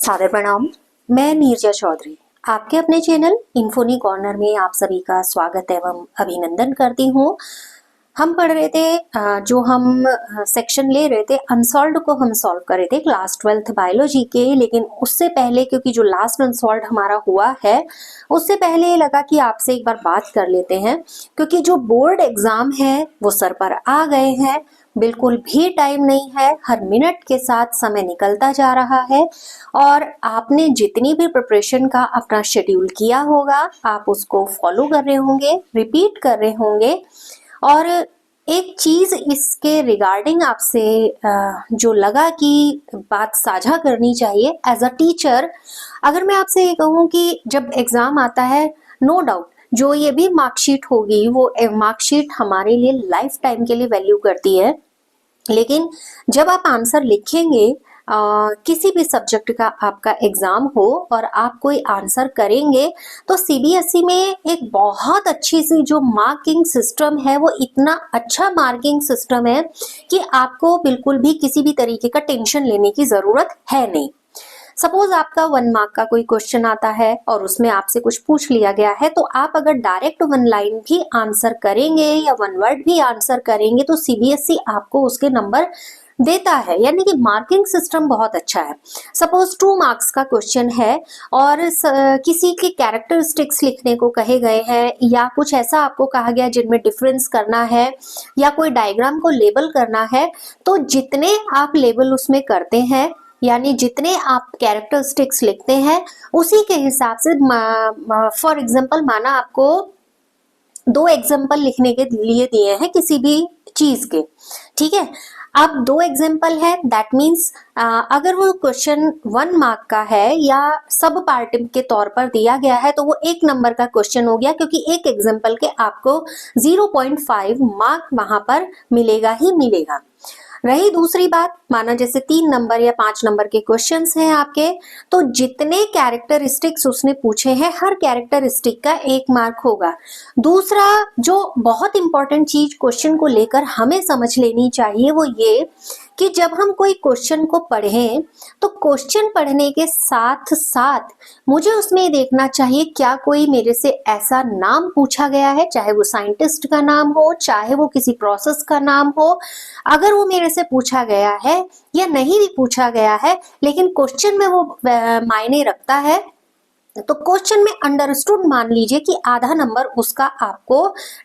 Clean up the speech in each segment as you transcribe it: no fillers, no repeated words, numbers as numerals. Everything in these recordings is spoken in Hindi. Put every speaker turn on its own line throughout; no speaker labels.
सादर प्रणाम। मैं नीरजा चौधरी आपके अपने चैनल इन्फोनी कॉर्नर में आप सभी का स्वागत एवं अभिनंदन करती हूँ। हम पढ़ रहे थे जो हम सेक्शन ले रहे थे अनसॉल्व्ड को हम सॉल्व कर रहे थे क्लास 12th बायोलॉजी के। लेकिन उससे पहले क्योंकि जो लास्ट अनसॉल्व्ड हमारा हुआ है उससे पहले लगा कि आपसे एक बार बात कर लेते हैं, क्योंकि जो बोर्ड एग्जाम है वो सर पर आ गए हैं। बिल्कुल भी टाइम नहीं है, हर मिनट के साथ समय निकलता जा रहा है और आपने जितनी भी प्रिपरेशन का अपना शेड्यूल किया होगा आप उसको फॉलो कर रहे होंगे, रिपीट कर रहे होंगे। और एक चीज इसके रिगार्डिंग आपसे जो लगा कि बात साझा करनी चाहिए एज अ टीचर, अगर मैं आपसे ये कहूँ कि जब एग्जाम आता है, नो डाउट जो ये भी मार्कशीट होगी वो मार्कशीट हमारे लिए लाइफ टाइम के लिए वैल्यू करती है। लेकिन जब आप आंसर लिखेंगे, किसी भी सब्जेक्ट का आपका एग्जाम हो और आप कोई आंसर करेंगे तो सीबीएसई में एक बहुत अच्छी सी जो मार्किंग सिस्टम है वो इतना अच्छा मार्किंग सिस्टम है कि आपको बिल्कुल भी किसी भी तरीके का टेंशन लेने की जरूरत है नहीं। सपोज आपका 1 मार्क का कोई क्वेश्चन आता है और उसमें आपसे कुछ पूछ लिया गया है, तो आप अगर डायरेक्ट 1 लाइन भी आंसर करेंगे या 1 वर्ड भी आंसर करेंगे तो सीबीएसई आपको उसके नंबर देता है, यानी कि मार्किंग सिस्टम बहुत अच्छा है। सपोज 2 मार्क्स का क्वेश्चन है और किसी के कैरेक्टरिस्टिक्स लिखने को कहे गए हैं या कुछ ऐसा आपको कहा गया जिनमें डिफरेंस करना है या कोई डायग्राम को लेबल करना है, तो जितने आप लेबल उसमें करते हैं यानी जितने आप कैरेक्टरिस्टिक्स लिखते हैं उसी के हिसाब से, फॉर एग्जांपल माना आपको 2 एग्जांपल लिखने के लिए दिए हैं किसी भी चीज के, ठीक है। अब 2 एग्जांपल है, दैट मीन्स अगर वो क्वेश्चन 1 मार्क का है या सब पार्ट के तौर पर दिया गया है तो वो 1 नंबर का क्वेश्चन हो गया, क्योंकि एक एग्जांपल के आपको 0.5 मार्क वहां पर मिलेगा ही मिलेगा। रही दूसरी बात, माना जैसे 3 नंबर या 5 नंबर के क्वेश्चंस हैं आपके, तो जितने कैरेक्टरिस्टिक्स उसने पूछे हैं हर कैरेक्टरिस्टिक का 1 मार्क होगा। दूसरा जो बहुत इंपॉर्टेंट चीज क्वेश्चन को लेकर हमें समझ लेनी चाहिए वो ये कि जब हम कोई क्वेश्चन को पढ़ें तो क्वेश्चन पढ़ने के साथ साथ मुझे उसमें देखना चाहिए क्या कोई मेरे से ऐसा नाम पूछा गया है, चाहे वो साइंटिस्ट का नाम हो चाहे वो किसी प्रोसेस का नाम हो। अगर वो मेरे से पूछा गया है या नहीं भी पूछा गया है लेकिन क्वेश्चन में वो मायने रखता है तो क्वेश्चन में अंडरस्टूड मान लीजिए कि आधा नंबर उसका आपको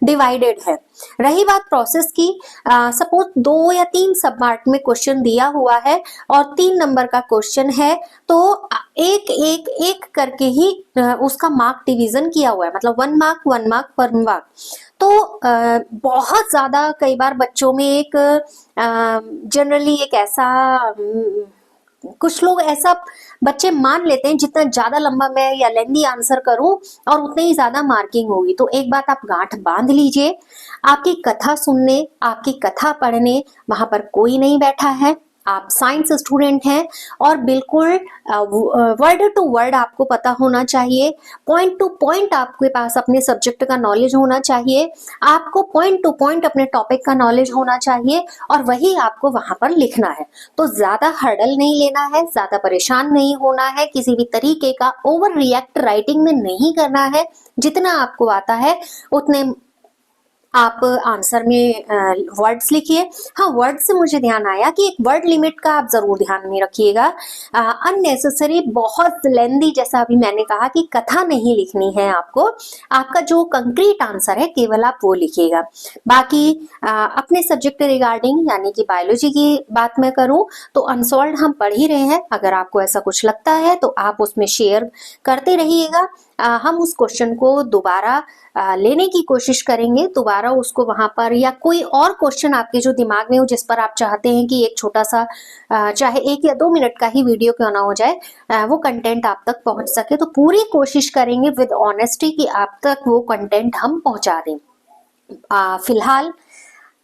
डिवाइडेड है। रही बात प्रोसेस की, सपोज 2 या 3 सब पार्ट में क्वेश्चन दिया हुआ है और 3 नंबर का क्वेश्चन है तो एक करके ही उसका मार्क डिवीजन किया हुआ है, मतलब 1 मार्क 1 मार्क पर मार्क। तो बहुत ज्यादा कई बार बच्चों में एक जनरली एक ऐसा कुछ लोग ऐसा बच्चे मान लेते हैं जितना ज्यादा लंबा मैं या लेंदी आंसर करूं और उतनी ही ज्यादा मार्किंग होगी। तो एक बात आप गांठ बांध लीजिए, आपकी कथा सुनने आपकी कथा पढ़ने वहां पर कोई नहीं बैठा है। आप साइंस स्टूडेंट हैं और बिल्कुल वर्ड टू वर्ड आपको पता होना चाहिए, पॉइंट टू पॉइंट आपके पास अपने सब्जेक्ट का नॉलेज होना चाहिए, आपको पॉइंट टू पॉइंट अपने टॉपिक का नॉलेज होना चाहिए और वही आपको वहां पर लिखना है। तो ज्यादा हर्डल नहीं लेना है, ज्यादा परेशान नहीं होना है, किसी भी तरीके का ओवर रिएक्ट राइटिंग में नहीं करना है। जितना आपको आता है उतने आप आंसर में वर्ड्स लिखिए। हाँ, वर्ड से मुझे ध्यान आया कि एक वर्ड लिमिट का आप जरूर ध्यान में रखिएगा। अननेसेसरी बहुत लेंदी, जैसा अभी मैंने कहा कि कथा नहीं लिखनी है आपको, आपका जो कंक्रीट आंसर है केवल आप वो लिखिएगा। बाकी अपने सब्जेक्ट रिगार्डिंग यानी कि बायोलॉजी की बात मैं करूं तो अनसॉल्व्ड हम पढ़ ही रहे हैं। अगर आपको ऐसा कुछ लगता है तो आप उसमें शेयर करते रहिएगा। हम उस क्वेश्चन को दोबारा लेने की कोशिश करेंगे, दोबारा उसको वहां पर, या कोई और क्वेश्चन आपके जो दिमाग में हो जिस पर आप चाहते हैं कि एक छोटा सा चाहे 1 या 2 मिनट का ही वीडियो क्यों ना हो जाए, वो कंटेंट आप तक पहुंच सके, तो पूरी कोशिश करेंगे विद ऑनेस्टी कि आप तक वो कंटेंट हम पहुंचा दें। फिलहाल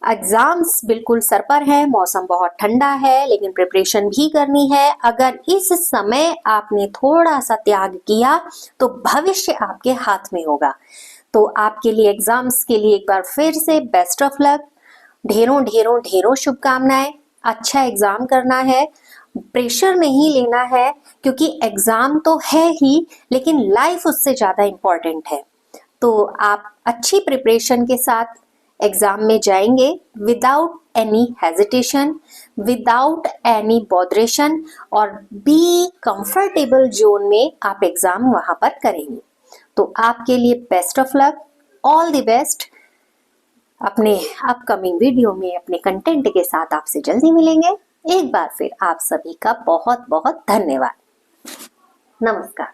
एग्जाम्स बिल्कुल सर पर है, मौसम बहुत ठंडा है लेकिन प्रिपरेशन भी करनी है। अगर इस समय आपने थोड़ा सा त्याग किया तो भविष्य आपके हाथ में होगा। तो आपके लिए एग्जाम्स के लिए एक बार फिर से बेस्ट ऑफ लक, ढेरों ढेरों ढेरों शुभकामनाएं। अच्छा एग्जाम करना है, प्रेशर नहीं लेना है, क्योंकि एग्जाम तो है ही लेकिन लाइफ उससे ज़्यादा इम्पोर्टेंट है। तो आप अच्छी प्रिपरेशन के साथ एग्जाम में जाएंगे without any hesitation, without any botheration, और बी कंफर्टेबल जोन में आप एग्जाम वहां पर करेंगे। तो आपके लिए best of luck, all the best. अपने अपकमिंग वीडियो में अपने कंटेंट के साथ आपसे जल्दी मिलेंगे। एक बार फिर आप सभी का बहुत बहुत धन्यवाद। नमस्कार।